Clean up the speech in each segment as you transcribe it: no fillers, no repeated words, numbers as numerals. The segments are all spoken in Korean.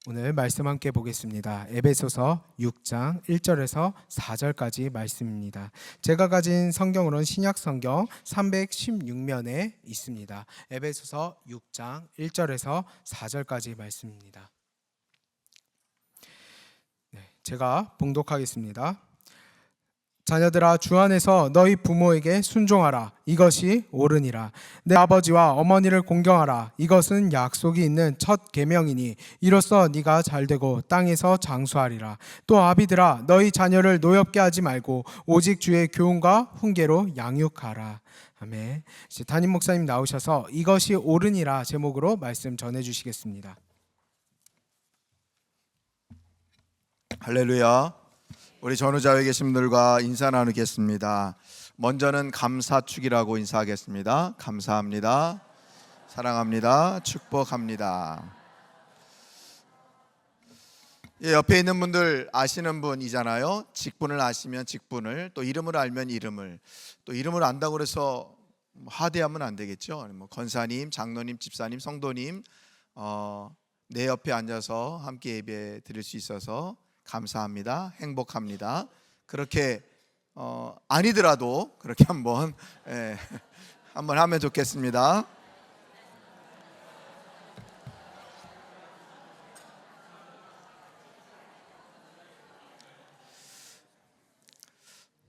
오늘 말씀 함께 보겠습니다. 에베소서 6장 1절에서 4절까지 말씀입니다. 제가 가진 성경으로는 신약 성경 316면에 있습니다. 에베소서 6장 1절에서 4절까지 말씀입니다. 제가 봉독하겠습니다. 자녀들아, 주 안에서 너희 부모에게 순종하라. 이것이 옳으니라. 내 아버지와 어머니를 공경하라. 이것은 약속이 있는 첫 계명이니 이로써 네가 잘되고 땅에서 장수하리라. 또 아비들아, 너희 자녀를 노엽게 하지 말고 오직 주의 교훈과 훈계로 양육하라. 아멘. 이제 담임 목사님 나오셔서 이것이 옳으니라 제목으로 말씀 전해 주시겠습니다. 할렐루야. 우리 전후좌우에 계신 분들과 인사 나누겠습니다. 먼저는 감사축이라고 인사하겠습니다. 감사합니다. 사랑합니다. 축복합니다. 옆에 있는 분들 아시는 분이잖아요. 직분을 아시면 직분을, 또 이름을 알면 이름을, 또 이름을 안다고 해서 하대하면 안 되겠죠. 권사님, 장로님, 집사님, 성도님, 내 옆에 앉아서 함께 예배 드릴 수 있어서 감사합니다. 행복합니다. 그렇게 아니더라도 그렇게 한번 하면 좋겠습니다.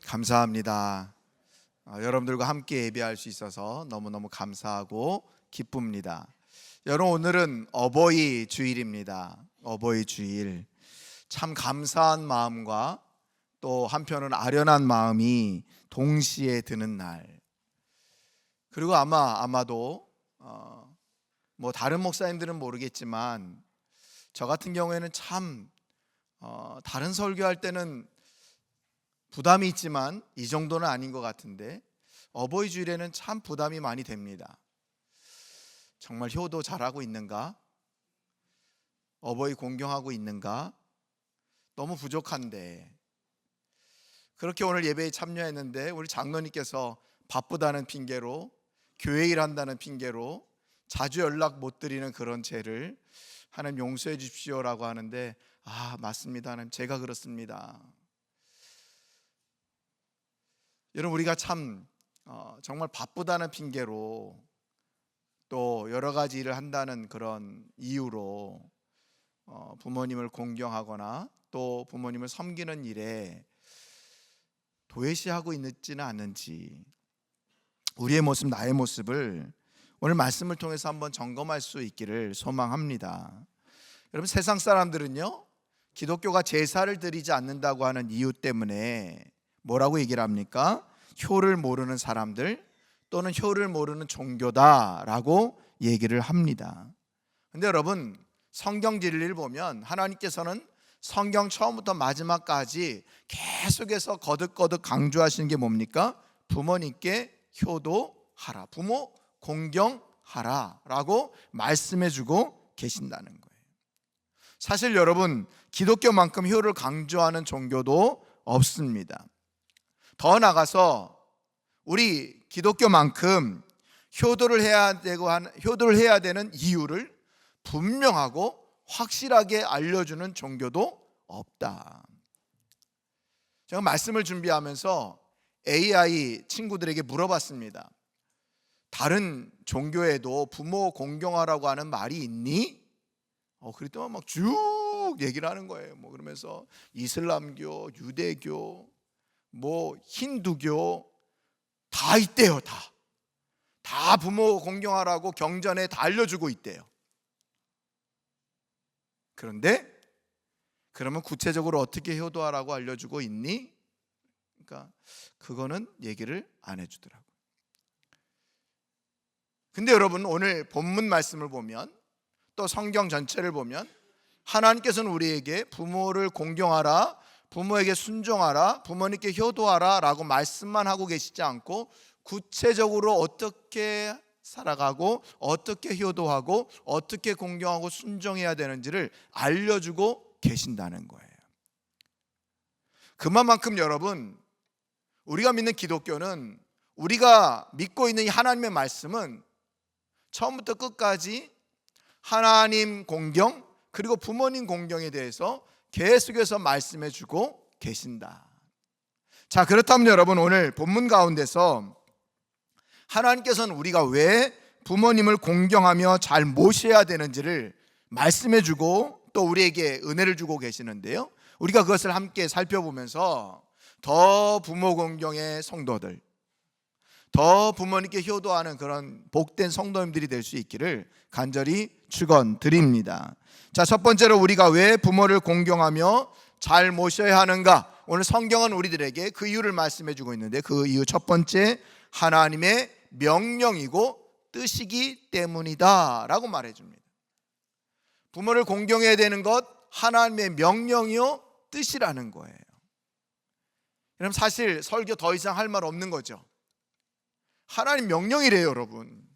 감사합니다. 여러분들과 함께 예배할 수 있어서 너무너무 감사하고 기쁩니다. 여러분, 오늘은 어버이 주일입니다. 어버이 주일. 참 감사한 마음과 또 한편은 아련한 마음이 동시에 드는 날. 그리고 아마도 다른 목사님들은 모르겠지만 저 같은 경우에는 참 다른 설교할 때는 부담이 있지만 이 정도는 아닌 것 같은데 어버이 주일에는 참 부담이 많이 됩니다. 정말 효도 잘하고 있는가? 어버이 공경하고 있는가? 너무 부족한데. 그렇게 오늘 예배에 참여했는데 우리 장로님께서 바쁘다는 핑계로, 교회 일한다는 핑계로 자주 연락 못 드리는 그런 죄를 하나님 용서해 주십시오라고 하는데, 맞습니다. 하나님, 제가 그렇습니다. 여러분, 우리가 참 정말 바쁘다는 핑계로 또 여러 가지 일을 한다는 그런 이유로 부모님을 공경하거나 또 부모님을 섬기는 일에 도외시하고 있지는 않는지, 우리의 모습, 나의 모습을 오늘 말씀을 통해서 한번 점검할 수 있기를 소망합니다. 여러분, 세상 사람들은요, 기독교가 제사를 드리지 않는다고 하는 이유 때문에 뭐라고 얘기를 합니까? 효를 모르는 사람들 또는 효를 모르는 종교다라고 얘기를 합니다. 근데 여러분, 성경 진리를 보면 하나님께서는 성경 처음부터 마지막까지 계속해서 거듭거듭 강조하시는 게 뭡니까? 부모님께 효도하라, 부모 공경하라 라고 말씀해주고 계신다는 거예요. 사실 여러분, 기독교만큼 효를 강조하는 종교도 없습니다. 더 나아가서 우리 기독교만큼 효도를 해야 되는 이유를 분명하고 확실하게 알려주는 종교도 없다. 제가 말씀을 준비하면서 AI 친구들에게 물어봤습니다. 다른 종교에도 부모 공경하라고 하는 말이 있니? 그랬더니 막 쭉 얘기를 하는 거예요. 그러면서 이슬람교, 유대교, 힌두교 다 있대요. 다 부모 공경하라고 경전에 다 알려주고 있대요. 그런데 그러면 구체적으로 어떻게 효도하라고 알려주고 있니? 그러니까 그거는 얘기를 안 해주더라고요. 근데 여러분, 오늘 본문 말씀을 보면 또 성경 전체를 보면 하나님께서는 우리에게 부모를 공경하라, 부모에게 순종하라, 부모님께 효도하라 라고 말씀만 하고 계시지 않고 구체적으로 어떻게 살아가고 어떻게 효도하고 어떻게 공경하고 순종해야 되는지를 알려주고 계신다는 거예요. 그만큼 여러분, 우리가 믿는 기독교는, 우리가 믿고 있는 이 하나님의 말씀은 처음부터 끝까지 하나님 공경, 그리고 부모님 공경에 대해서 계속해서 말씀해 주고 계신다. 자, 그렇다면 여러분, 오늘 본문 가운데서 하나님께서는 우리가 왜 부모님을 공경하며 잘 모셔야 되는지를 말씀해 주고 또 우리에게 은혜를 주고 계시는데요, 우리가 그것을 함께 살펴보면서 더 부모 공경의 성도들, 더 부모님께 효도하는 그런 복된 성도님들이 될 수 있기를 간절히 축원드립니다. 자, 첫 번째로 우리가 왜 부모를 공경하며 잘 모셔야 하는가? 오늘 성경은 우리들에게 그 이유를 말씀해 주고 있는데, 그 이유 첫 번째, 하나님의 명령이고 뜻이기 때문이다 라고 말해 줍니다. 부모를 공경해야 되는 것, 하나님의 명령이요 뜻이라는 거예요. 여러분, 사실 설교 더 이상 할 말 없는 거죠. 하나님 명령이래요, 여러분.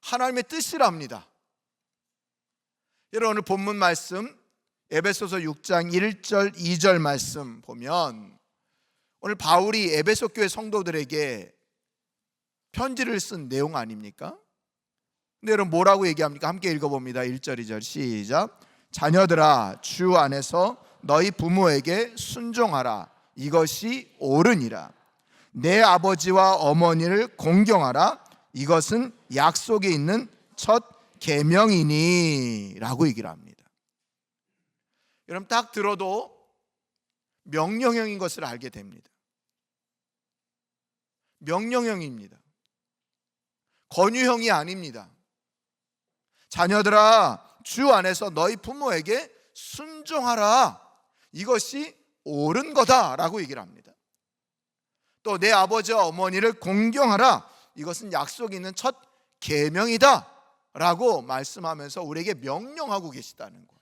하나님의 뜻이랍니다. 여러분, 오늘 본문 말씀 에베소서 6장 1절 2절 말씀 보면 오늘 바울이 에베소 교회 성도들에게 편지를 쓴 내용 아닙니까? 근데 여러분 뭐라고 얘기합니까? 함께 읽어봅니다. 1절 2절 시작. 자녀들아, 주 안에서 너희 부모에게 순종하라. 이것이 옳으니라. 내 아버지와 어머니를 공경하라. 이것은 약속에 있는 첫 계명이니 라고 얘기를 합니다. 여러분, 딱 들어도 명령형인 것을 알게 됩니다. 명령형입니다. 권유형이 아닙니다. 자녀들아, 주 안에서 너희 부모에게 순종하라. 이것이 옳은 거다라고 얘기를 합니다. 또 내 아버지와 어머니를 공경하라. 이것은 약속이 있는 첫 계명이다 라고 말씀하면서 우리에게 명령하고 계시다는 거예요.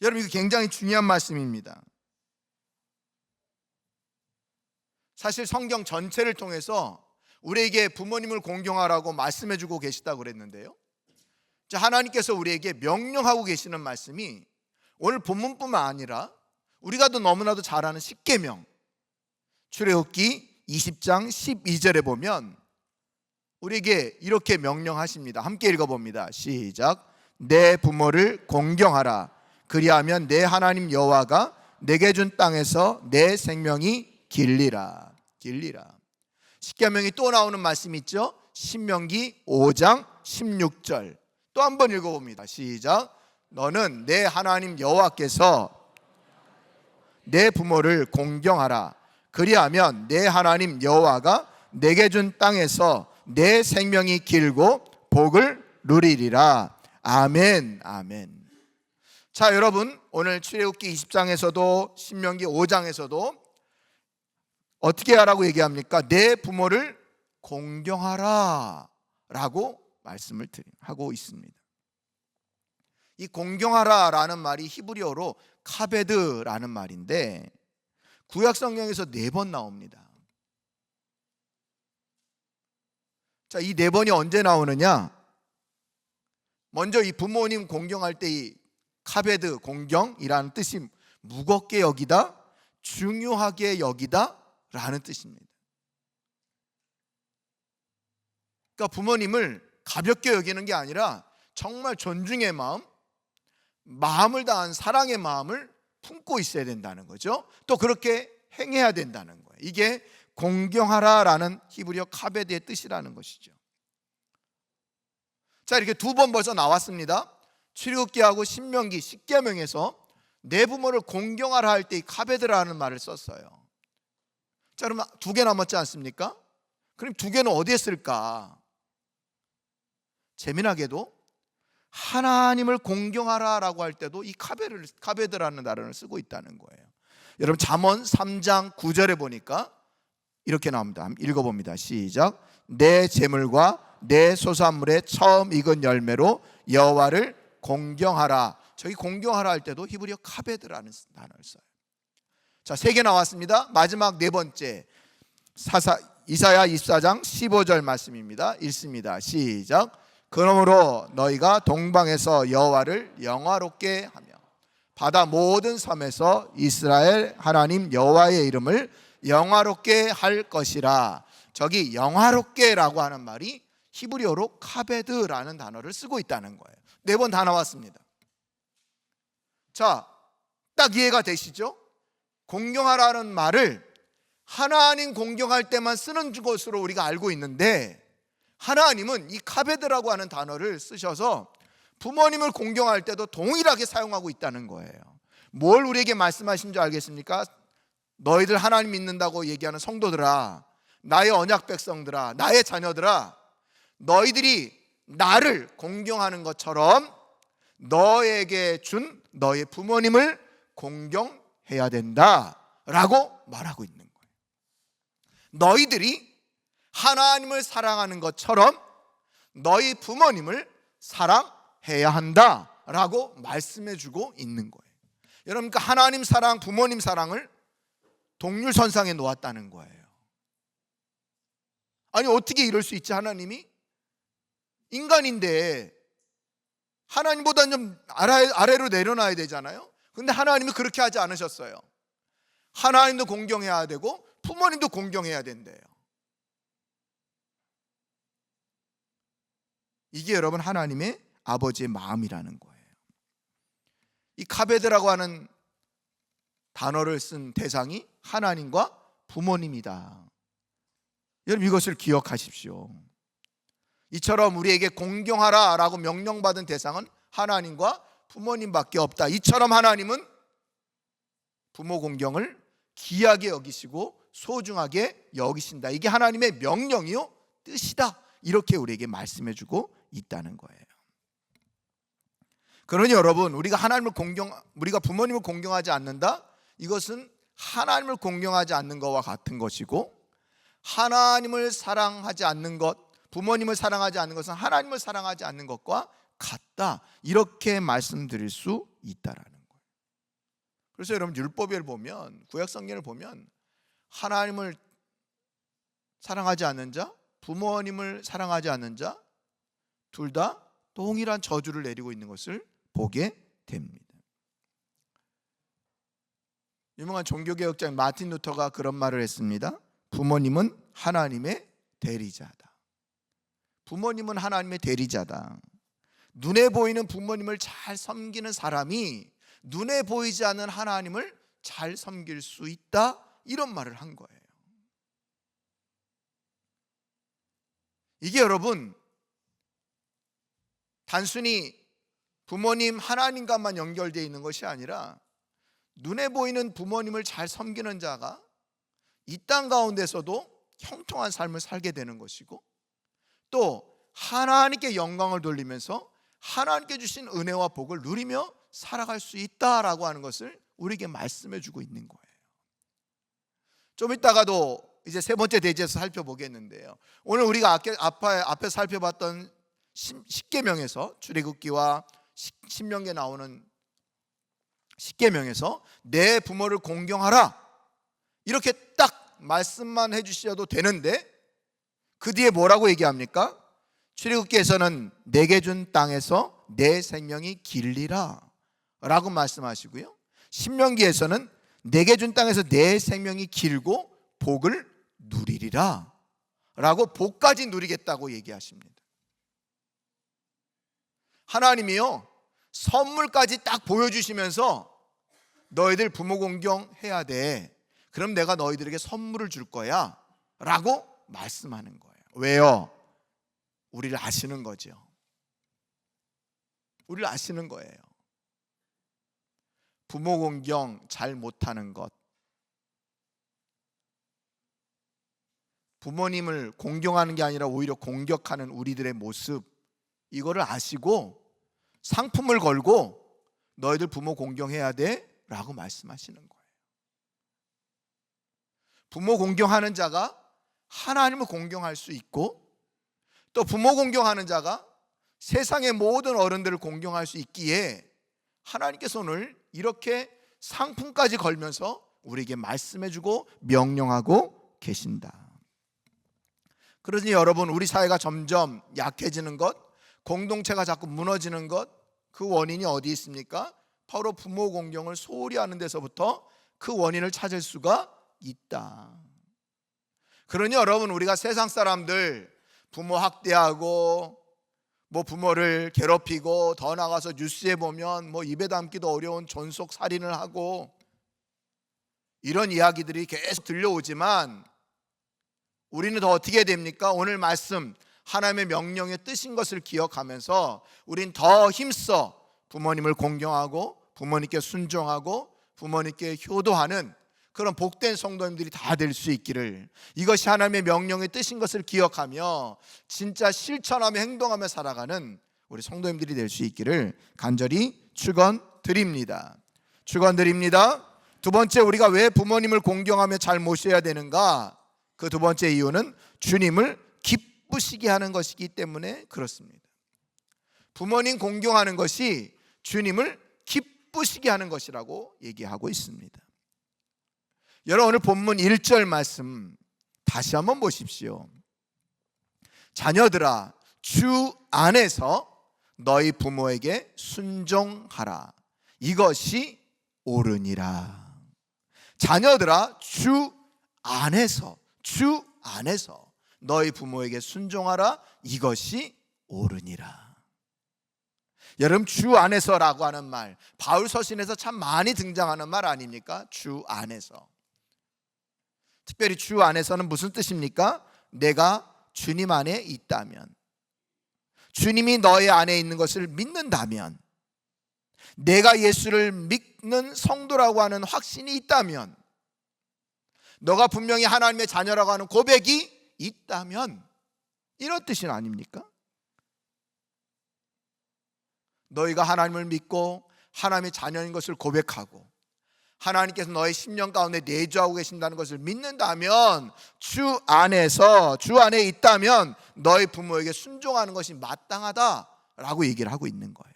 여러분, 이거 굉장히 중요한 말씀입니다. 사실 성경 전체를 통해서 우리에게 부모님을 공경하라고 말씀해 주고 계시다고 그랬는데요, 하나님께서 우리에게 명령하고 계시는 말씀이 오늘 본문뿐만 아니라 우리가 또 너무나도 잘 아는 십계명, 출애굽기 20장 12절에 보면 우리에게 이렇게 명령하십니다. 함께 읽어봅니다. 시작. 내 부모를 공경하라. 그리하면 내 하나님 여호와가 내게 준 땅에서 내 생명이 길리라. 십계명이 또 나오는 말씀 있죠? 신명기 5장 16절. 또 한 번 읽어봅니다. 시작. 너는 내 하나님 여호와께서 내 부모를 공경하라. 그리하면 내 하나님 여호와가 내게 준 땅에서 내 생명이 길고 복을 누리리라. 아멘, 아멘. 자, 여러분, 오늘 출애굽기 20장에서도 신명기 5장에서도 어떻게 하라고 얘기합니까? 내 부모를 공경하라 라고 말씀을 하고 있습니다. 이 공경하라 라는 말이 히브리어로 카베드라는 말인데 구약 성경에서 4번 나옵니다. 자, 이 4번이 언제 나오느냐? 먼저 이 부모님 공경할 때 이 카베드, 공경이라는 뜻이 무겁게 여기다, 중요하게 여기다 라는 뜻입니다. 그러니까 부모님을 가볍게 여기는 게 아니라 정말 존중의 마음, 마음을 다한 사랑의 마음을 품고 있어야 된다는 거죠. 또 그렇게 행해야 된다는 거예요. 이게 공경하라라는 히브리어 카베드의 뜻이라는 것이죠. 자, 이렇게 2번 벌써 나왔습니다. 출애굽기하고 신명기, 십계명에서 내 부모를 공경하라 할 때 이 카베드라는 말을 썼어요. 자, 그럼 2개 남았지 않습니까? 그럼 2개는 어디에 쓸까? 재미나게도 하나님을 공경하라라고 할 때도 이 카베드라는 단어를 쓰고 있다는 거예요. 여러분, 잠언 3장 9절에 보니까 이렇게 나옵니다. 읽어봅니다. 시작. 내 재물과 내 소산물의 처음 익은 열매로 여호와를 공경하라. 저기 공경하라 할 때도 히브리어 카베드라는 단어를 써요. 자, 3개 나왔습니다. 마지막 4번째 이사야 24장 15절 말씀입니다. 읽습니다. 시작. 그러므로 너희가 동방에서 여호와를 영화롭게 하며 바다 모든 섬에서 이스라엘 하나님 여호와의 이름을 영화롭게 할 것이라. 저기 영화롭게라고 하는 말이 히브리어로 카베드라는 단어를 쓰고 있다는 거예요. 4번 다 나왔습니다. 자, 딱 이해가 되시죠? 공경하라는 말을 하나님 공경할 때만 쓰는 것으로 우리가 알고 있는데, 하나님은 이 카베드라고 하는 단어를 쓰셔서 부모님을 공경할 때도 동일하게 사용하고 있다는 거예요. 뭘 우리에게 말씀하신 줄 알겠습니까? 너희들 하나님 믿는다고 얘기하는 성도들아, 나의 언약 백성들아, 나의 자녀들아, 너희들이 나를 공경하는 것처럼 너에게 준 너의 부모님을 공경해야 된다라고 말하고 있는 거예요. 너희들이 하나님을 사랑하는 것처럼 너희 부모님을 사랑해야 한다라고 말씀해주고 있는 거예요. 여러분, 그러니까 하나님 사랑, 부모님 사랑을 동률선상에 놓았다는 거예요. 아니, 어떻게 이럴 수 있지? 하나님이 인간인데 하나님보다는 좀 아래로 내려놔야 되잖아요. 근데 하나님이 그렇게 하지 않으셨어요. 하나님도 공경해야 되고 부모님도 공경해야 된대요. 이게 여러분 하나님의 아버지의 마음이라는 거예요. 이 카베드라고 하는 단어를 쓴 대상이 하나님과 부모님이다. 여러분, 이것을 기억하십시오. 이처럼 우리에게 공경하라 라고 명령받은 대상은 하나님과 부모님밖에 없다. 이처럼 하나님은 부모 공경을 귀하게 여기시고 소중하게 여기신다. 이게 하나님의 명령이요 뜻이다. 이렇게 우리에게 말씀해 주고 있다는 거예요. 그러니 여러분, 우리가 부모님을 공경하지 않는다? 이것은 하나님을 공경하지 않는 것과 같은 것이고, 하나님을 사랑하지 않는 것, 부모님을 사랑하지 않는 것은 하나님을 사랑하지 않는 것과 같다. 이렇게 말씀드릴 수 있다라는 거예요. 그래서 여러분, 율법을 보면, 구약 성경을 보면 하나님을 사랑하지 않는 자, 부모님을 사랑하지 않는 자, 둘 다 동일한 저주를 내리고 있는 것을 보게 됩니다. 유명한 종교개혁자인 마틴 루터가 그런 말을 했습니다. 부모님은 하나님의 대리자다. 부모님은 하나님의 대리자다. 눈에 보이는 부모님을 잘 섬기는 사람이 눈에 보이지 않는 하나님을 잘 섬길 수 있다. 이런 말을 한 거예요. 이게 여러분, 단순히 부모님 하나님과만 연결되어 있는 것이 아니라 눈에 보이는 부모님을 잘 섬기는 자가 이 땅 가운데서도 형통한 삶을 살게 되는 것이고, 또 하나님께 영광을 돌리면서 하나님께 주신 은혜와 복을 누리며 살아갈 수 있다라고 하는 것을 우리에게 말씀해 주고 있는 거예요. 좀 이따가도 이제 세 번째 대지에서 살펴보겠는데요, 오늘 우리가 앞에 살펴봤던 십계명에서, 출애굽기와 신명기에 나오는 십계명에서 내 부모를 공경하라 이렇게 딱 말씀만 해주셔도 되는데, 그 뒤에 뭐라고 얘기합니까? 출애굽기에서는 내게 준 땅에서 내 생명이 길리라 라고 말씀하시고요, 신명기에서는 내게 준 땅에서 내 생명이 길고 복을 누리리라 라고 복까지 누리겠다고 얘기하십니다. 하나님이요, 선물까지 딱 보여주시면서 너희들 부모 공경해야 돼. 그럼 내가 너희들에게 선물을 줄 거야 라고 말씀하는 거예요. 왜요? 우리를 아시는 거죠. 우리를 아시는 거예요. 부모 공경 잘 못하는 것, 부모님을 공경하는 게 아니라 오히려 공격하는 우리들의 모습, 이거를 아시고 상품을 걸고 너희들 부모 공경해야 돼 라고 말씀하시는 거예요. 부모 공경하는 자가 하나님을 공경할 수 있고, 또 부모 공경하는 자가 세상의 모든 어른들을 공경할 수 있기에 하나님께서 오늘 이렇게 상품까지 걸면서 우리에게 말씀해주고 명령하고 계신다. 그러니 여러분, 우리 사회가 점점 약해지는 것, 공동체가 자꾸 무너지는 것, 그 원인이 어디 있습니까? 바로 부모 공경을 소홀히 하는 데서부터 그 원인을 찾을 수가 있다. 그러니 여러분, 우리가 세상 사람들 부모 학대하고 뭐 부모를 괴롭히고 더 나가서 뉴스에 보면 뭐 입에 담기도 어려운 존속 살인을 하고 이런 이야기들이 계속 들려오지만 우리는 더 어떻게 됩니까? 오늘 말씀 하나님의 명령의 뜻인 것을 기억하면서 우린 더 힘써 부모님을 공경하고 부모님께 순종하고 부모님께 효도하는 그런 복된 성도님들이 다 될 수 있기를, 이것이 하나님의 명령의 뜻인 것을 기억하며 진짜 실천하며 행동하며 살아가는 우리 성도님들이 될 수 있기를 간절히 축원드립니다. 축원드립니다. 두 번째, 우리가 왜 부모님을 공경하며 잘 모셔야 되는가? 그 두 번째 이유는 주님을 기쁘시게 하는 것이기 때문에 그렇습니다. 부모님 공경하는 것이 주님을 기쁘시게 하는 것이라고 얘기하고 있습니다. 여러분, 오늘 본문 1절 말씀 다시 한번 보십시오. 자녀들아, 주 안에서 너희 부모에게 순종하라. 이것이 옳으니라. 자녀들아, 주 안에서 너희 부모에게 순종하라. 이것이 옳으니라. 여러분, 주 안에서라고 하는 말, 바울 서신에서 참 많이 등장하는 말 아닙니까? 주 안에서. 특별히 주 안에서는 무슨 뜻입니까? 내가 주님 안에 있다면, 주님이 너의 안에 있는 것을 믿는다면, 내가 예수를 믿는 성도라고 하는 확신이 있다면, 너가 분명히 하나님의 자녀라고 하는 고백이 있다면, 이런 뜻은 아닙니까? 너희가 하나님을 믿고 하나님의 자녀인 것을 고백하고 하나님께서 너의 심령 가운데 내주하고 계신다는 것을 믿는다면, 주 안에 있다면 너희 부모에게 순종하는 것이 마땅하다라고 얘기를 하고 있는 거예요.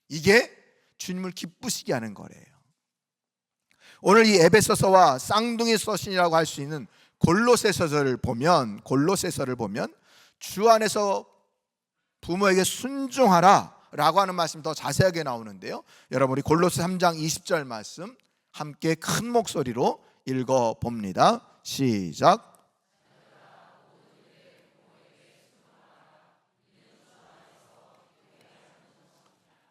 이게 주님을 기쁘시게 하는 거래요. 오늘 이 에베소서와 쌍둥이 서신이라고 할 수 있는 골로새서를 보면 주 안에서 부모에게 순종하라 라고 하는 말씀이 더 자세하게 나오는데요, 여러분 우리 골로새 3장 20절 말씀 함께 큰 목소리로 읽어봅니다. 시작.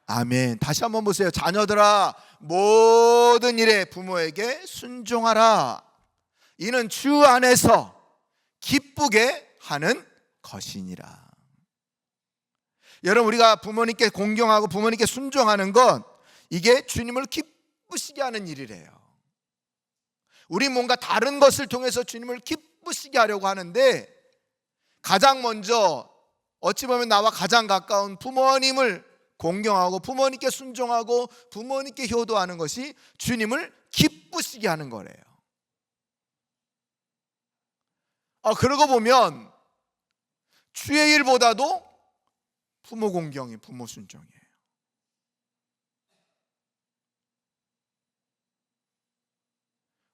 아멘. 다시 한번 보세요. 자녀들아, 모든 일에 부모에게 순종하라. 이는 주 안에서 기쁘게 하는 것이니라. 여러분, 우리가 부모님께 공경하고 부모님께 순종하는 것, 이게 주님을 기쁘시게 하는 일이래요. 우리 뭔가 다른 것을 통해서 주님을 기쁘시게 하려고 하는데, 가장 먼저 어찌 보면 나와 가장 가까운 부모님을 공경하고 부모님께 순종하고 부모님께 효도하는 것이 주님을 기쁘시게 하는 거래요. 그러고 보면 주의 일보다도 부모 공경이 부모 순종이에요.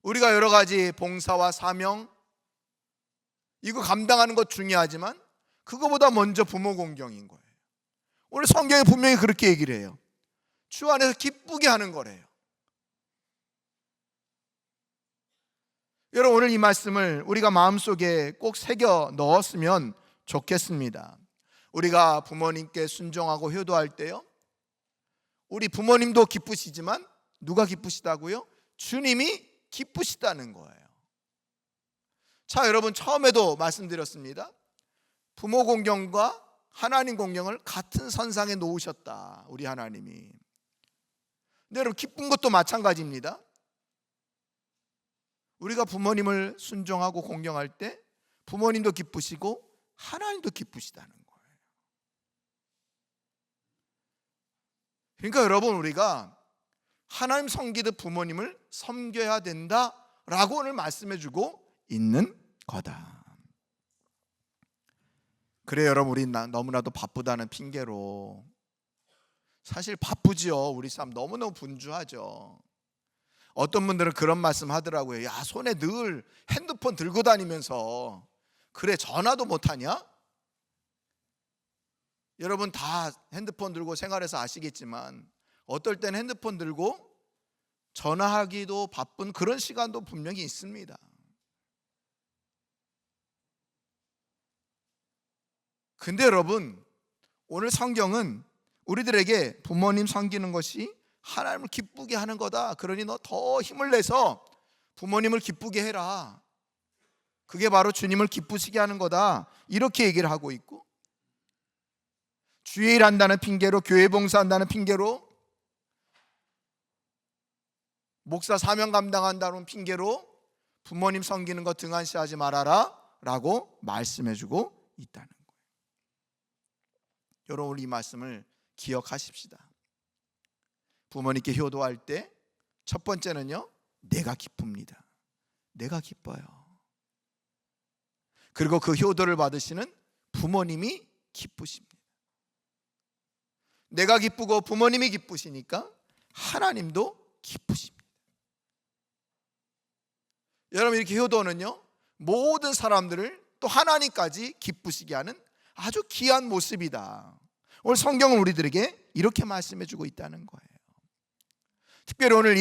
우리가 여러 가지 봉사와 사명 이거 감당하는 것 중요하지만 그거보다 먼저 부모 공경인 거예요. 오늘 성경에 분명히 그렇게 얘기를 해요. 주 안에서 기쁘게 하는 거래요. 여러분, 오늘 이 말씀을 우리가 마음속에 꼭 새겨 넣었으면 좋겠습니다. 우리가 부모님께 순종하고 효도할 때요, 우리 부모님도 기쁘시지만 누가 기쁘시다고요? 주님이 기쁘시다는 거예요. 자, 여러분, 처음에도 말씀드렸습니다. 부모 공경과 하나님 공경을 같은 선상에 놓으셨다, 우리 하나님이. 근데 여러분, 기쁜 것도 마찬가지입니다. 우리가 부모님을 순종하고 공경할 때 부모님도 기쁘시고 하나님도 기쁘시다는 거예요. 그러니까 여러분, 우리가 하나님 섬기듯 부모님을 섬겨야 된다라고 오늘 말씀해주고 있는 거다. 그래, 여러분, 우리 너무나도 바쁘다는 핑계로, 사실 바쁘지요. 우리 삶 너무너무 분주하죠. 어떤 분들은 그런 말씀 하더라고요. 야, 손에 늘 핸드폰 들고 다니면서 그래 전화도 못하냐? 여러분 다 핸드폰 들고 생활해서 아시겠지만 어떨 땐 핸드폰 들고 전화하기도 바쁜 그런 시간도 분명히 있습니다. 근데 여러분, 오늘 성경은 우리들에게 부모님 섬기는 것이 하나님을 기쁘게 하는 거다. 그러니 너 더 힘을 내서 부모님을 기쁘게 해라. 그게 바로 주님을 기쁘시게 하는 거다. 이렇게 얘기를 하고 있고, 주일 한다는 핑계로, 교회 봉사한다는 핑계로, 목사 사명 감당한다는 핑계로 부모님 섬기는 거 등한시하지 말아라 라고 말씀해주고 있다는 거예요. 여러분, 이 말씀을 기억하십시다. 부모님께 효도할 때 첫 번째는요, 내가 기쁩니다. 내가 기뻐요. 그리고 그 효도를 받으시는 부모님이 기쁘십니다. 내가 기쁘고 부모님이 기쁘시니까 하나님도 기쁘십니다. 여러분, 이렇게 효도는요, 모든 사람들을 또 하나님까지 기쁘시게 하는 아주 귀한 모습이다. 오늘 성경은 우리들에게 이렇게 말씀해주고 있다는 거예요. 특별히 오늘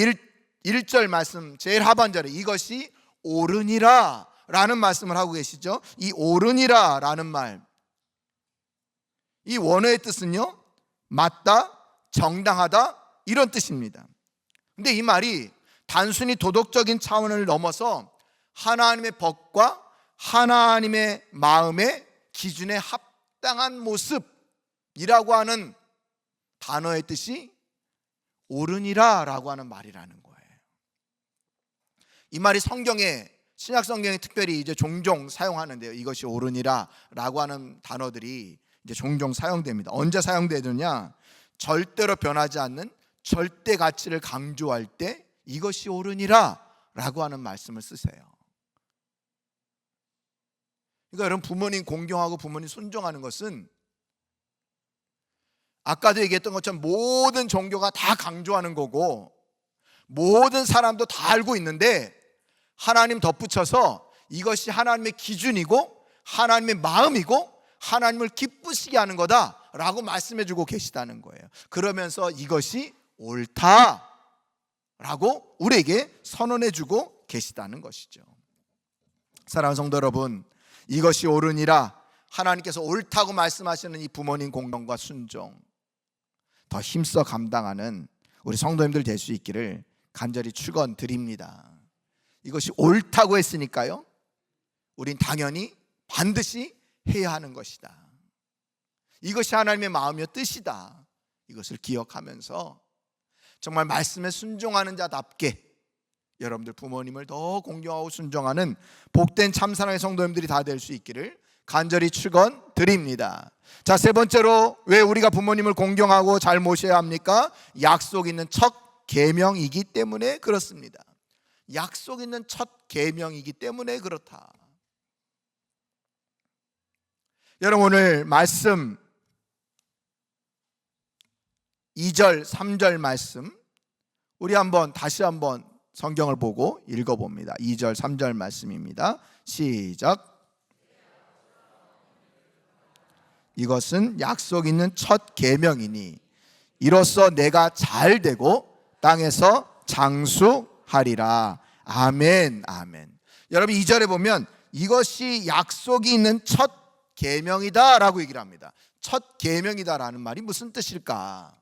1절 말씀 제일 하반절에 이것이 옳으니라 라는 말씀을 하고 계시죠. 이 옳으니라 라는 말, 이 원어의 뜻은요, 맞다, 정당하다 이런 뜻입니다. 근데 이 말이 단순히 도덕적인 차원을 넘어서 하나님의 법과 하나님의 마음의 기준에 합당한 모습이라고 하는 단어의 뜻이 옳으니라 라고 하는 말이라는 거예요. 이 말이 성경에, 신약 성경에 특별히 이제 종종 사용하는데요, 이것이 옳으니라 라고 하는 단어들이 이제 종종 사용됩니다. 언제 사용되느냐? 절대로 변하지 않는 절대 가치를 강조할 때 이것이 옳으니라 라고 하는 말씀을 쓰세요. 그러니까 여러분, 부모님 공경하고 부모님 순종하는 것은 아까도 얘기했던 것처럼 모든 종교가 다 강조하는 거고 모든 사람도 다 알고 있는데, 하나님 덧붙여서 이것이 하나님의 기준이고 하나님의 마음이고 하나님을 기쁘시게 하는 거다라고 말씀해주고 계시다는 거예요. 그러면서 이것이 옳다라고 우리에게 선언해주고 계시다는 것이죠. 사랑하는 성도 여러분, 이것이 옳으니라, 하나님께서 옳다고 말씀하시는 이 부모님 공경과 순종 더 힘써 감당하는 우리 성도님들 될 수 있기를 간절히 축원드립니다. 이것이 옳다고 했으니까요, 우린 당연히 반드시 해야 하는 것이다. 이것이 하나님의 마음이요 뜻이다. 이것을 기억하면서 정말 말씀에 순종하는 자답게 여러분들 부모님을 더 공경하고 순종하는 복된 참사랑의 성도님들이 다 될 수 있기를 간절히 축원드립니다. 자, 세 번째로 왜 우리가 부모님을 공경하고 잘 모셔야 합니까? 약속 있는 첫 계명이기 때문에 그렇습니다. 약속 있는 첫 계명이기 때문에 그렇다. 여러분, 오늘 말씀 2절 3절 말씀 우리 다시 한번 성경을 보고 읽어봅니다. 2절 3절 말씀입니다. 시작. 이것은 약속 있는 첫 계명이니 이로써 내가 잘 되고 땅에서 장수하리라. 아멘, 아멘. 여러분, 2절에 보면 이것이 약속이 있는 첫 계명이다 라고 얘기를 합니다. 첫 계명이다 라는 말이 무슨 뜻일까?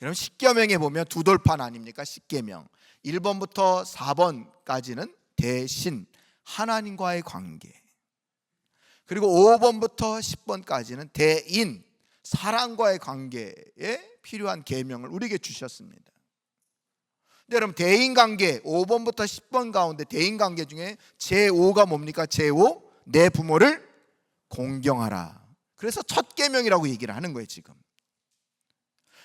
여러분, 십계명에 보면 두 돌판 아닙니까? 십계명 1번부터 4번까지는 대신 하나님과의 관계, 그리고 5번부터 10번까지는 대인 사랑과의 관계에 필요한 계명을 우리에게 주셨습니다. 근데 여러분, 대인관계 5번부터 10번 가운데 대인관계 중에 제5가 뭡니까? 제5, 내 부모를 공경하라. 그래서 첫 계명이라고 얘기를 하는 거예요 지금.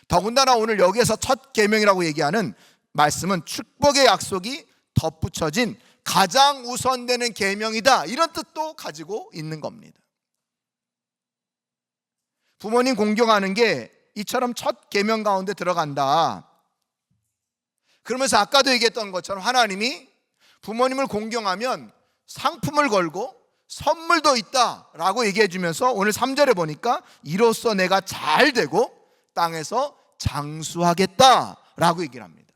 더군다나 오늘 여기에서 첫 계명이라고 얘기하는 말씀은 축복의 약속이 덧붙여진 가장 우선되는 계명이다, 이런 뜻도 가지고 있는 겁니다. 부모님 공경하는 게 이처럼 첫 계명 가운데 들어간다. 그러면서 아까도 얘기했던 것처럼 하나님이 부모님을 공경하면 상품을 걸고 선물도 있다라고 얘기해 주면서 오늘 3절에 보니까 이로써 내가 잘 되고 땅에서 장수하겠다라고 얘기를 합니다.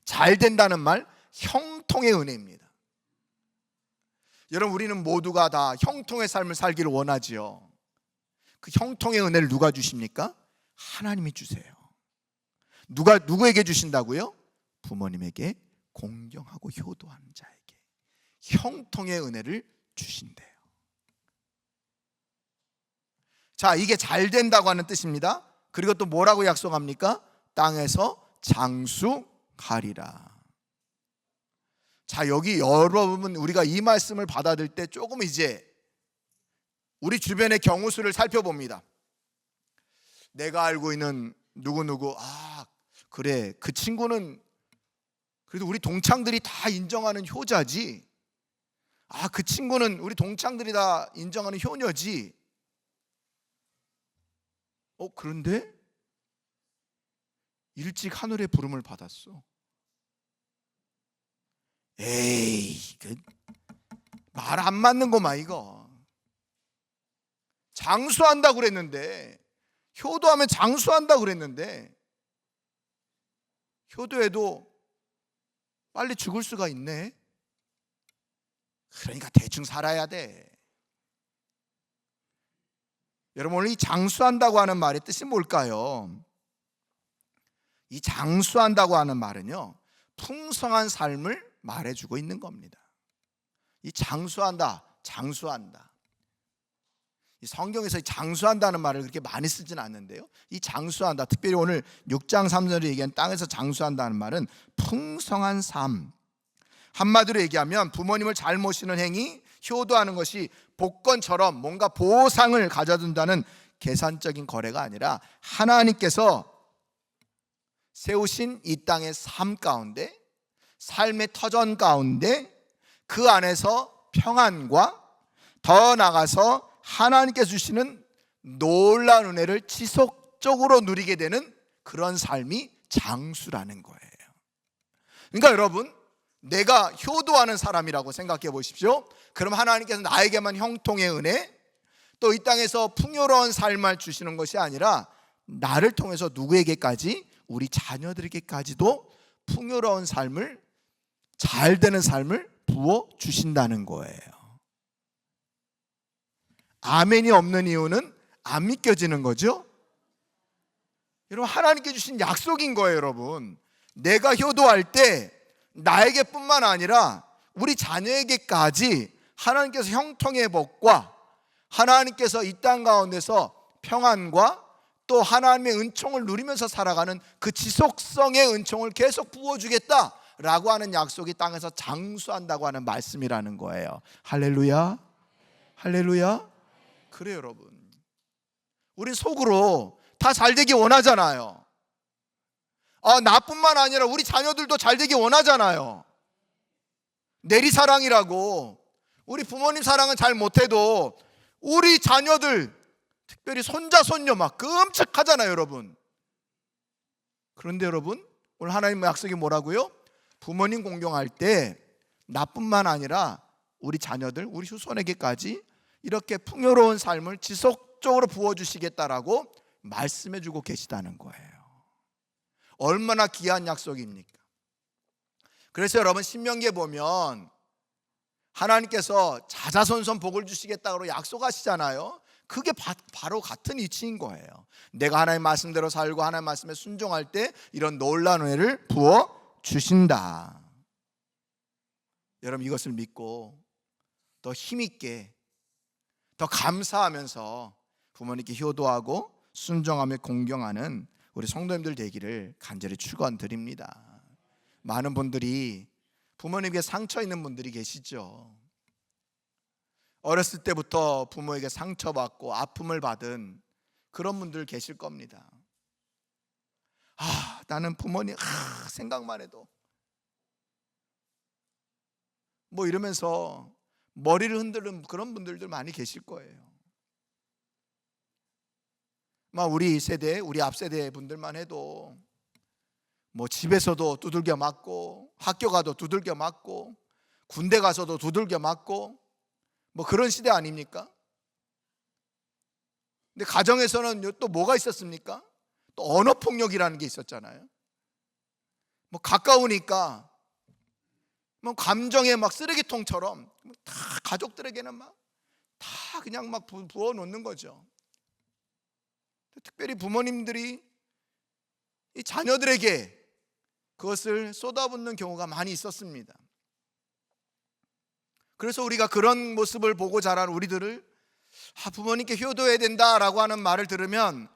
잘 된다는 말, 형통의 은혜입니다. 여러분, 우리는 모두가 다 형통의 삶을 살기를 원하지요. 그 형통의 은혜를 누가 주십니까? 하나님이 주세요. 누구에게 주신다고요? 부모님에게 공경하고 효도하는 자에게 형통의 은혜를 주신대요. 자, 이게 잘 된다고 하는 뜻입니다. 그리고 또 뭐라고 약속합니까? 땅에서 장수하리라. 자, 여기 여러분, 우리가 이 말씀을 받아들일 때 조금 이제 우리 주변의 경우수를 살펴봅니다. 내가 알고 있는 누구누구, 그래, 그 친구는 그래도 우리 동창들이 다 인정하는 효자지. 그 친구는 우리 동창들이 다 인정하는 효녀지. 그런데 일찍 하늘의 부름을 받았어. 에이, 말 안 맞는 거만 이거. 장수한다고 그랬는데, 효도하면 장수한다고 그랬는데, 효도해도 빨리 죽을 수가 있네. 그러니까 대충 살아야 돼. 여러분, 오늘 이 장수한다고 하는 말의 뜻이 뭘까요? 이 장수한다고 하는 말은요, 풍성한 삶을 말해주고 있는 겁니다. 이 장수한다, 장수한다. 이 성경에서 장수한다는 말을 그렇게 많이 쓰진 않는데요, 이 장수한다, 특별히 오늘 6장 3절에 얘기한 땅에서 장수한다는 말은 풍성한 삶. 한마디로 얘기하면 부모님을 잘 모시는 행위, 효도하는 것이 복권처럼 뭔가 보상을 가져둔다는 계산적인 거래가 아니라 하나님께서 세우신 이 땅의 삶 가운데, 삶의 터전 가운데, 그 안에서 평안과 더 나아가서 하나님께서 주시는 놀라운 은혜를 지속적으로 누리게 되는 그런 삶이 장수라는 거예요. 그러니까 여러분, 내가 효도하는 사람이라고 생각해 보십시오. 그럼 하나님께서 나에게만 형통의 은혜, 또 이 땅에서 풍요로운 삶을 주시는 것이 아니라 나를 통해서 누구에게까지, 우리 자녀들에게까지도 풍요로운 삶을, 잘 되는 삶을 부어 주신다는 거예요. 아멘이 없는 이유는 안 믿겨지는 거죠. 여러분, 하나님께 주신 약속인 거예요. 여러분, 내가 효도할 때 나에게뿐만 아니라 우리 자녀에게까지 하나님께서 형통의 복과 하나님께서 이 땅 가운데서 평안과 또 하나님의 은총을 누리면서 살아가는 그 지속성의 은총을 계속 부어주겠다라고 하는 약속이 땅에서 장수한다고 하는 말씀이라는 거예요. 할렐루야, 할렐루야. 그래요 여러분, 우리 속으로 다 잘되기 원하잖아요. 나뿐만 아니라 우리 자녀들도 잘되기 원하잖아요. 내리사랑이라고 우리 부모님 사랑은 잘 못해도 우리 자녀들, 특별히 손자 손녀 막 끔찍하잖아요 여러분. 그런데 여러분, 오늘 하나님의 약속이 뭐라고요? 부모님 공경할 때 나뿐만 아니라 우리 자녀들, 우리 후손에게까지 이렇게 풍요로운 삶을 지속적으로 부어주시겠다라고 말씀해주고 계시다는 거예요. 얼마나 귀한 약속입니까? 그래서 여러분, 신명기에 보면 하나님께서 자자손손 복을 주시겠다고 약속하시잖아요. 그게 바로 같은 이치인 거예요. 내가 하나님의 말씀대로 살고 하나님의 말씀에 순종할 때 이런 놀라운 은혜를 부어 주신다. 여러분, 이것을 믿고 더 힘있게, 더 감사하면서 부모님께 효도하고 순종하며 공경하는 우리 성도님들 되기를 간절히 축원드립니다. 많은 분들이 부모님에게 상처 있는 분들이 계시죠. 어렸을 때부터 부모에게 상처받고 아픔을 받은 그런 분들 계실 겁니다. 나는 부모님 생각만 해도 뭐 이러면서 머리를 흔드는 그런 분들도 많이 계실 거예요. 우리 세대, 우리 앞세대 분들만 해도 뭐 집에서도 두들겨 맞고, 학교 가도 두들겨 맞고, 군대 가서도 두들겨 맞고, 뭐 그런 시대 아닙니까? 근데 가정에서는 또 뭐가 있었습니까? 또 언어폭력이라는 게 있었잖아요. 뭐 가까우니까 뭐 감정의 막 쓰레기통처럼 다 가족들에게는 막 다 그냥 막 부어 놓는 거죠. 특별히 부모님들이 이 자녀들에게 그것을 쏟아붓는 경우가 많이 있었습니다. 그래서 우리가 그런 모습을 보고 자란 우리들을 부모님께 효도해야 된다라고 하는 말을 들으면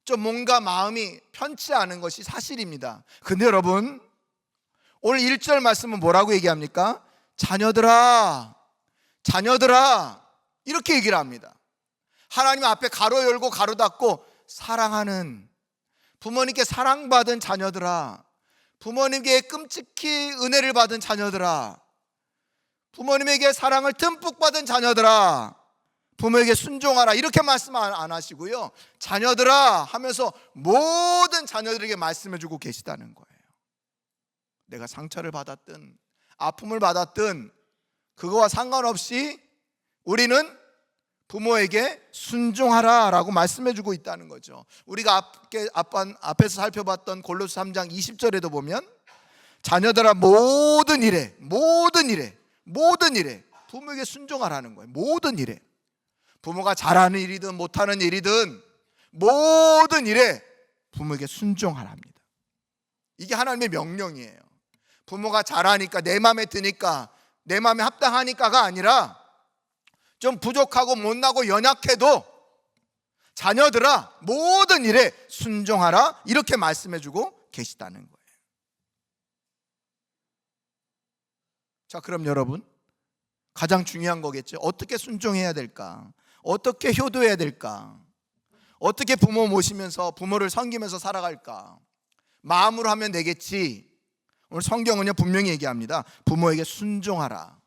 좀 뭔가 마음이 편치 않은 것이 사실입니다. 근데 여러분, 오늘 1절 말씀은 뭐라고 얘기합니까? 자녀들아, 자녀들아, 이렇게 얘기를 합니다. 하나님 앞에 가로 열고 가로 닫고 사랑하는, 부모님께 사랑받은 자녀들아, 부모님께 끔찍히 은혜를 받은 자녀들아, 부모님에게 사랑을 듬뿍 받은 자녀들아, 부모에게 순종하라, 이렇게 말씀 안 하시고요, 자녀들아 하면서 모든 자녀들에게 말씀해주고 계시다는 거예요. 내가 상처를 받았든 아픔을 받았든 그거와 상관없이 우리는 부모에게 순종하라라고 말씀해주고 있다는 거죠. 우리가 앞에서 살펴봤던 골로새 3장 20절에도 보면 자녀들아 모든 일에 부모에게 순종하라는 거예요. 모든 일에, 부모가 잘하는 일이든 못하는 일이든 모든 일에 부모에게 순종하랍니다. 이게 하나님의 명령이에요. 부모가 잘하니까, 내 마음에 드니까, 내 마음에 합당하니까가 아니라 좀 부족하고 못나고 연약해도 자녀들아 모든 일에 순종하라, 이렇게 말씀해주고 계시다는 거예요. 자, 그럼 여러분, 가장 중요한 거겠죠. 어떻게 순종해야 될까? 어떻게 효도해야 될까? 어떻게 부모 모시면서 부모를 섬기면서 살아갈까? 마음으로 하면 되겠지. 오늘 성경은요 분명히 얘기합니다. 부모에게 순종하라.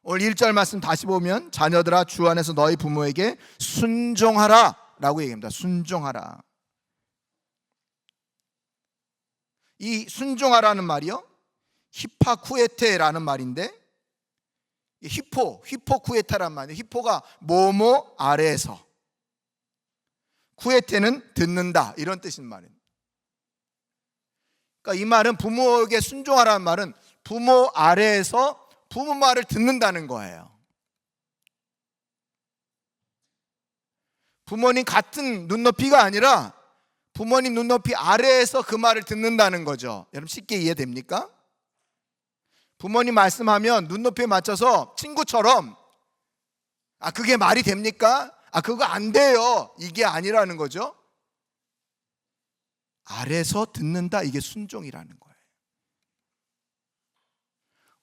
오늘 1절 말씀 다시 보면 자녀들아 주 안에서 너희 부모에게 순종하라 라고 얘기합니다. 순종하라. 이 순종하라는 말이요, 히파쿠에테라는 말인데, 히포쿠에테라는 말이에요. 히포가 뭐뭐 아래에서, 쿠에테는 듣는다, 이런 뜻인 말입니다. 그러니까 이 말은, 부모에게 순종하라는 말은 부모 아래에서 부모 말을 듣는다는 거예요. 부모님 같은 눈높이가 아니라 부모님 눈높이 아래에서 그 말을 듣는다는 거죠. 여러분 쉽게 이해됩니까? 부모님 말씀하면 눈높이에 맞춰서 친구처럼 그게 말이 됩니까? 그거 안 돼요, 이게 아니라는 거죠. 아래에서 듣는다, 이게 순종이라는 거예요.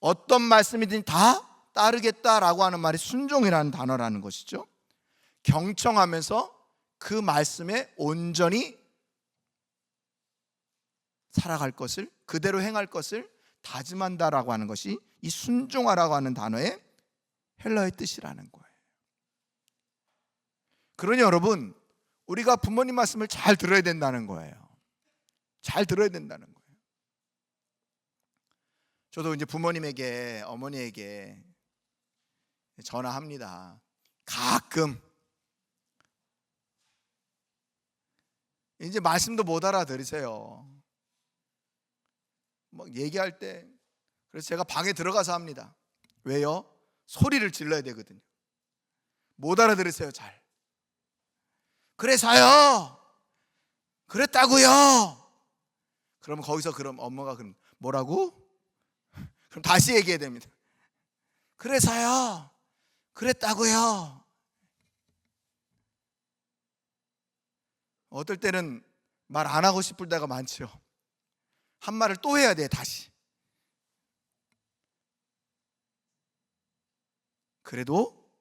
어떤 말씀이든 다 따르겠다라고 하는 말이 순종이라는 단어라는 것이죠. 경청하면서 그 말씀에 온전히 살아갈 것을, 그대로 행할 것을 다짐한다라고 하는 것이 이 순종하라고 하는 단어의 헬라어의 뜻이라는 거예요. 그러니 여러분, 우리가 부모님 말씀을 잘 들어야 된다는 거예요. 잘 들어야 된다는 거예요. 저도 이제 부모님에게, 어머니에게 전화합니다. 가끔 이제 말씀도 못 알아들으세요. 막 얘기할 때, 그래서 제가 방에 들어가서 합니다. 왜요? 소리를 질러야 되거든요. 못 알아들으세요, 잘. 그래서요, 그랬다고요. 그러면 거기서 그럼 엄마가 그럼 뭐라고? 그럼 다시 얘기해야 됩니다. 그래서요, 그랬다고요. 어떨 때는 말 안 하고 싶을 때가 많죠. 한 말을 또 해야 돼, 다시. 그래도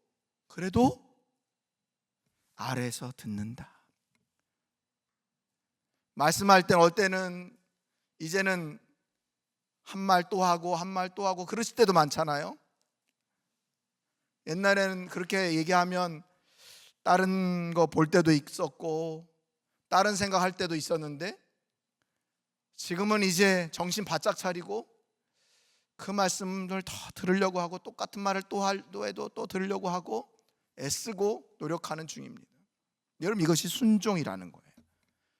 아래에서 듣는다. 말씀할 때는 어떨 때는 이제는 한 말 또 하고 한 말 또 하고 그러실 때도 많잖아요. 옛날에는 그렇게 얘기하면 다른 거 볼 때도 있었고 다른 생각할 때도 있었는데, 지금은 이제 정신 바짝 차리고 그 말씀을 더 들으려고 하고 똑같은 말을 또 해도 또 들으려고 하고 애쓰고 노력하는 중입니다. 여러분, 이것이 순종이라는 거예요.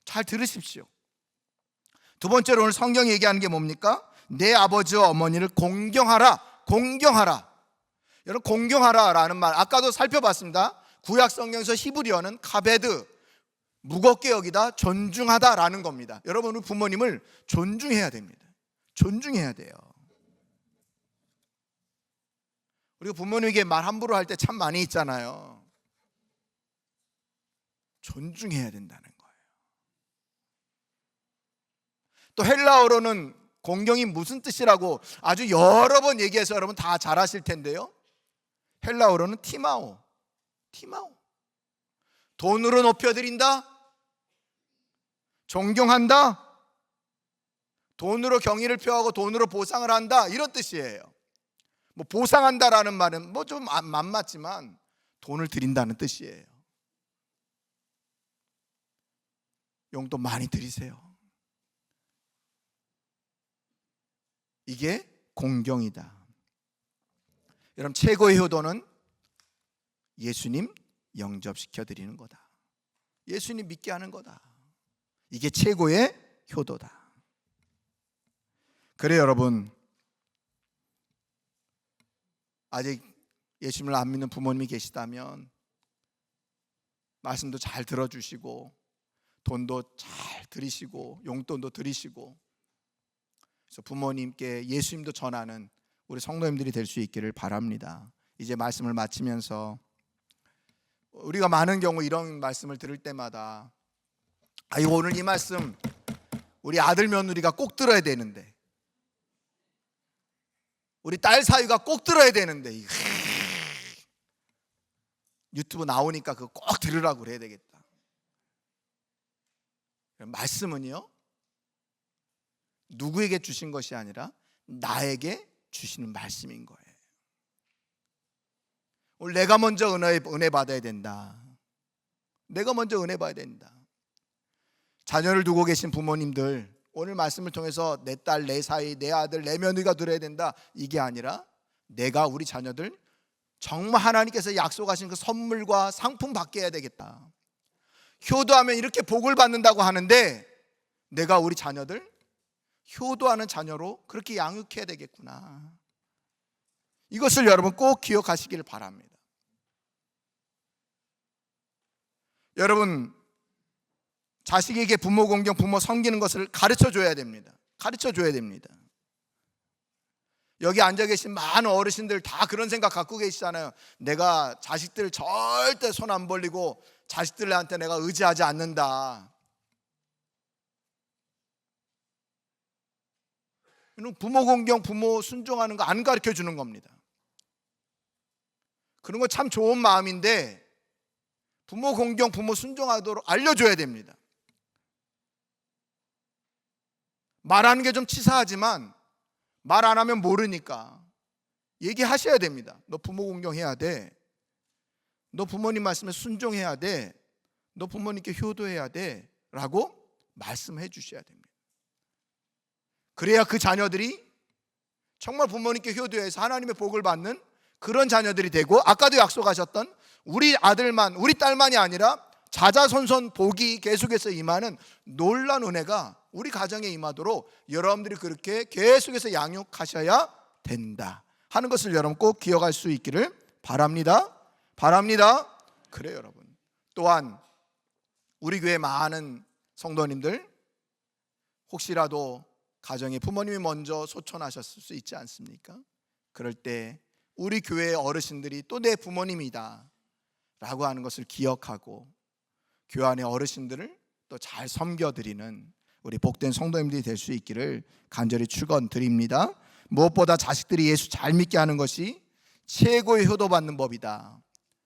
잘 들으십시오. 두 번째로 오늘 성경이 얘기하는 게 뭡니까? 내 아버지와 어머니를 공경하라. 공경하라. 여러분, 공경하라라는 말 아까도 살펴봤습니다. 구약 성경에서 히브리어는 카베드, 무겁게 여기다 존중하다라는 겁니다. 여러분, 우리 부모님을 존중해야 됩니다. 존중해야 돼요. 우리가 부모님에게 말 함부로 할 때 참 많이 있잖아요. 존중해야 된다는 거예요. 또 헬라어로는 공경이 무슨 뜻이라고 아주 여러 번 얘기해서 여러분 다 잘 아실 텐데요. 헬라어로는 티마오. 돈으로 높여드린다, 존경한다, 돈으로 경의를 표하고 돈으로 보상을 한다, 이런 뜻이에요. 뭐 보상한다라는 말은 뭐 좀 안 맞지만 돈을 드린다는 뜻이에요. 용돈 많이 드리세요. 이게 공경이다. 여러분, 최고의 효도는 예수님 영접시켜 드리는 거다. 예수님 믿게 하는 거다. 이게 최고의 효도다. 그래 여러분, 아직 예수님을 안 믿는 부모님이 계시다면 말씀도 잘 들어주시고 돈도 잘 드리시고 용돈도 드리시고, 그래서 부모님께 예수님도 전하는 우리 성도님들이 될 수 있기를 바랍니다. 이제 말씀을 마치면서 우리가 많은 경우 이런 말씀을 들을 때마다 아이고, 오늘 이 말씀 우리 아들 며느리가 꼭 들어야 되는데, 우리 딸 사위가 꼭 들어야 되는데, 유튜브 나오니까 그거 꼭 들으라고 그래야 되겠다. 말씀은요, 누구에게 주신 것이 아니라 나에게 주시는 말씀인 거예요. 오늘 내가 먼저 은혜 받아야 된다. 내가 먼저 은혜 받아야 된다. 자녀를 두고 계신 부모님들, 오늘 말씀을 통해서 내 딸, 내 사위, 내 아들, 내 며느리가 들어야 된다, 이게 아니라 내가 우리 자녀들 정말 하나님께서 약속하신 그 선물과 상품 받게 해야 되겠다. 효도하면 이렇게 복을 받는다고 하는데 내가 우리 자녀들 효도하는 자녀로 그렇게 양육해야 되겠구나. 이것을 여러분 꼭 기억하시기를 바랍니다. 여러분, 자식에게 부모 공경, 부모 섬기는 것을 가르쳐 줘야 됩니다. 가르쳐 줘야 됩니다. 여기 앉아 계신 많은 어르신들 다 그런 생각 갖고 계시잖아요. 내가 자식들 절대 손 안 벌리고 자식들한테 내가 의지하지 않는다. 부모 공경, 부모 순종하는 거 안 가르쳐 주는 겁니다. 그런 거 참 좋은 마음인데 부모 공경, 부모 순종하도록 알려줘야 됩니다. 말하는 게 좀 치사하지만 말 안 하면 모르니까 얘기하셔야 됩니다. 너 부모 공경해야 돼. 너 부모님 말씀에 순종해야 돼. 너 부모님께 효도해야 돼. 라고 말씀해 주셔야 됩니다. 그래야 그 자녀들이 정말 부모님께 효도해서 하나님의 복을 받는 그런 자녀들이 되고, 아까도 약속하셨던 우리 아들만, 우리 딸만이 아니라 자자손손 복이 계속해서 임하는 놀라운 은혜가 우리 가정에 임하도록 여러분들이 그렇게 계속해서 양육하셔야 된다 하는 것을 여러분 꼭 기억할 수 있기를 바랍니다. 그래요 여러분. 또한 우리 교회 많은 성도님들, 혹시라도 가정에 부모님이 먼저 소천하셨을 수 있지 않습니까? 그럴 때 우리 교회의 어르신들이 또 내 부모님이다 라고 하는 것을 기억하고 교회 안의 어르신들을 또 잘 섬겨드리는 우리 복된 성도님들이 될 수 있기를 간절히 축원드립니다. 무엇보다 자식들이 예수 잘 믿게 하는 것이 최고의 효도받는 법이다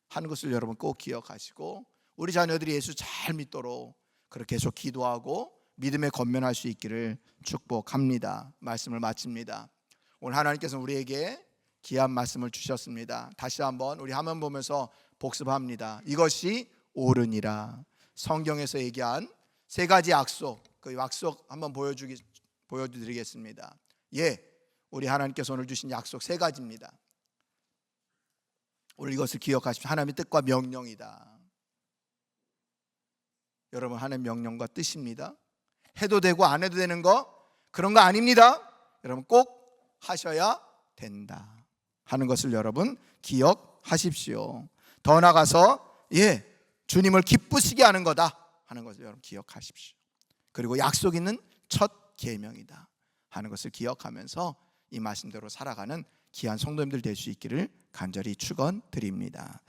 하는 것을 여러분 꼭 기억하시고, 우리 자녀들이 예수 잘 믿도록 그렇게 계속 기도하고 믿음에 건면할 수 있기를 축복합니다. 말씀을 마칩니다. 오늘 하나님께서 우리에게 귀한 말씀을 주셨습니다. 다시 한번 우리 화면 보면서 복습합니다. 이것이 옳으니라. 성경에서 얘기한 세 가지 약속, 그 약속 한번 보여드리겠습니다. 우리 하나님께서 오늘 주신 약속 세 가지입니다. 오늘 이것을 기억하십시오. 하나님의 뜻과 명령이다. 여러분, 하나님의 명령과 뜻입니다. 해도 되고 안 해도 되는 거, 그런 거 아닙니다. 여러분 꼭 하셔야 된다 하는 것을 여러분 기억하십시오. 더 나아가서 주님을 기쁘시게 하는 거다 하는 것을 여러분 기억하십시오. 그리고 약속 있는 첫 계명이다 하는 것을 기억하면서 이 말씀대로 살아가는 귀한 성도님들 될 수 있기를 간절히 축원드립니다.